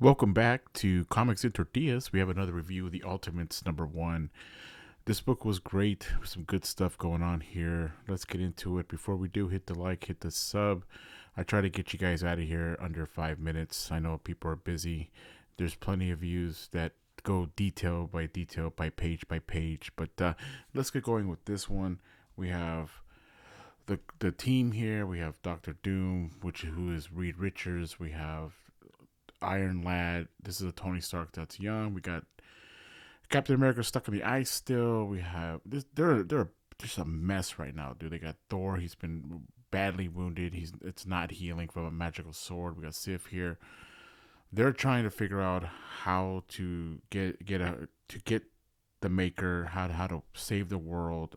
Welcome back to Comics and Tortillas. We have another review of the Ultimates #1. This book was great. Some good stuff going on here. Let's get into it. Before we do, hit the like, hit the sub. I try to get you guys out of here under 5 minutes. I know people are busy. There's plenty of views that go detail by page. But let's get going with this one. We have the team here. We have Doctor Doom, who is Reed Richards. We have Iron Lad. This is a Tony Stark that's young. We got Captain America stuck in the ice still. We have this. They're just a mess right now, dude. They got Thor. He's been badly wounded. It's not healing from a magical sword. We got Sif here. They're trying to figure out how to get the Maker, how to save the world.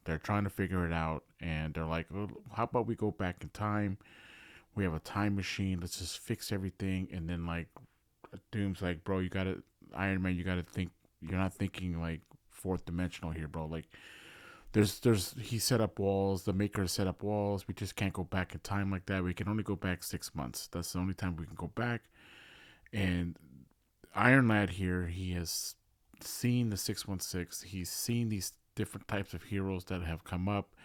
They're trying to figure it out, and they're like, oh, how about we go back in time? We have a time machine. Let's just fix everything. And then like Doom's like, bro, you gotta Iron Man, you gotta think. You're not thinking like fourth dimensional here, bro. Like there's he set up walls. The Maker set up walls. We just can't go back in time like that. We can only go back 6 months. That's the only time we can go back. And Iron Lad here, he has seen the 616. He's seen these different types of heroes that have come up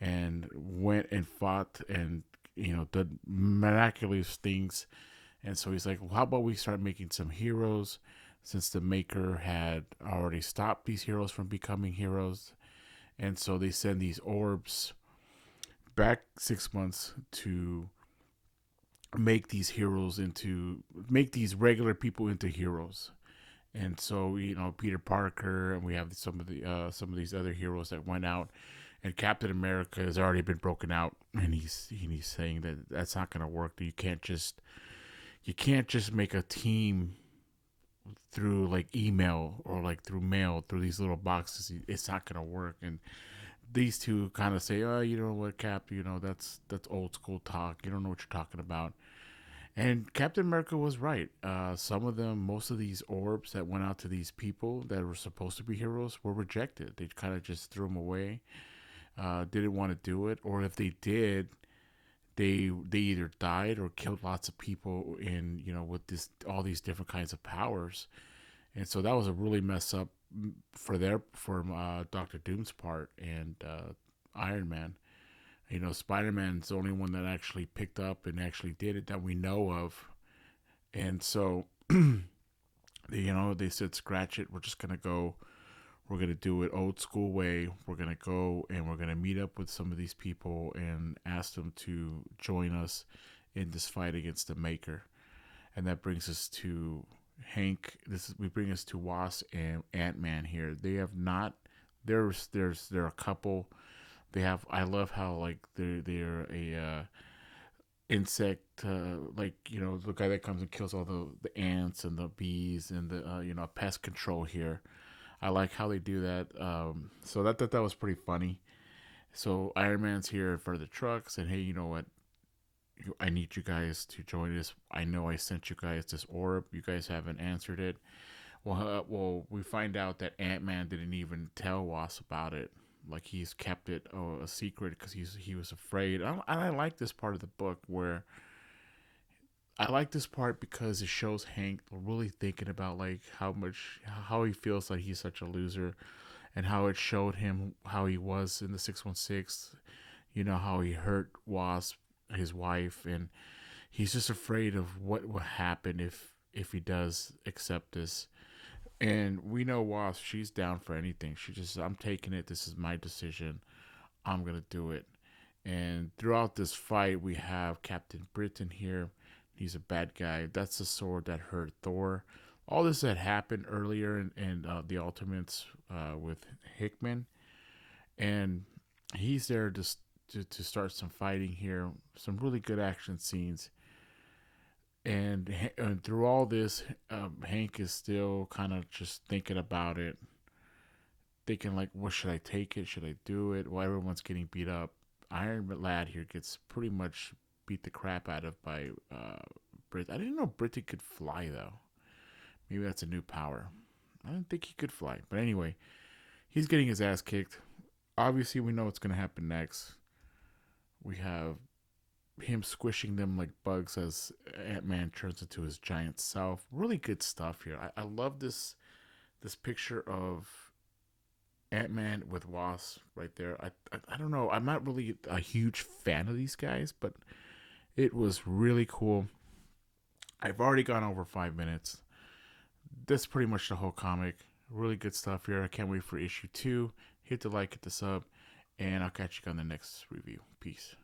and went and fought and did miraculous things. And so he's like, well, how about we start making some heroes, since the Maker had already stopped these heroes from becoming heroes. And so they send these orbs back 6 months to make these regular people into heroes. And so Peter Parker, and we have some of these other heroes that went out, and Captain America has already been broken out, and he's saying that that's not going to work. That you can't just make a team through like email or like through mail through these little boxes. It's not going to work. And these two kind of say, oh, you know what, Cap, that's old school talk. You don't know what you're talking about. And Captain America was right. Some of them, most of these orbs that went out to these people that were supposed to be heroes were rejected. They kind of just threw them away. Didn't want to do it, or if they did, they either died or killed lots of people in with this all these different kinds of powers. And so that was a really mess up for Doctor Doom's part and Iron Man. Spider Man's the only one that actually picked up and actually did it that we know of. And so they said scratch it. We're just gonna go. We're gonna do it old school way. We're gonna go and we're gonna meet up with some of these people and ask them to join us in this fight against the Maker. And that brings us to Hank. We bring us to Wasp and Ant-Man here. They have not. They're a couple. They have. I love how like they're a insect, like the guy that comes and kills all the ants and the bees and the pest control here. I like how they do that. So that was pretty funny. So Iron Man's here for the trucks, and hey, you know what? I need you guys to join us. I know I sent you guys this orb. You guys haven't answered it. Well, we find out that Ant Man didn't even tell Wasp about it. Like he's kept it a secret because he was afraid. I like this part of the book where I like this part because it shows Hank really thinking about like how he feels like he's such a loser, and how it showed him how he was in the 616. How he hurt Wasp, his wife, and he's just afraid of what will happen if he does accept this. And we know Wasp, she's down for anything. She just, I'm taking it. This is my decision. I'm gonna do it. And throughout this fight, we have Captain Britain here. He's a bad guy. That's the sword that hurt Thor. All this had happened earlier in the Ultimates with Hickman, and he's there to start some fighting here. Some really good action scenes. And through all this, Hank is still kind of just thinking about it, thinking like, what should I take it? Should I do it? Well, everyone's getting beat up. Iron Lad here gets pretty much beat the crap out of by Brit. I didn't know Britain could fly though. Maybe that's a new power. I didn't think he could fly. But anyway, he's getting his ass kicked. Obviously, we know what's going to happen next. We have him squishing them like bugs as Ant-Man turns into his giant self. Really good stuff here. I love this picture of Ant-Man with Wasp right there. I don't know. I'm not really a huge fan of these guys, but it was really cool. I've already gone over 5 minutes. That's pretty much the whole comic. Really good stuff here. I can't wait for issue 2. Hit the like, hit the sub, and I'll catch you on the next review. Peace.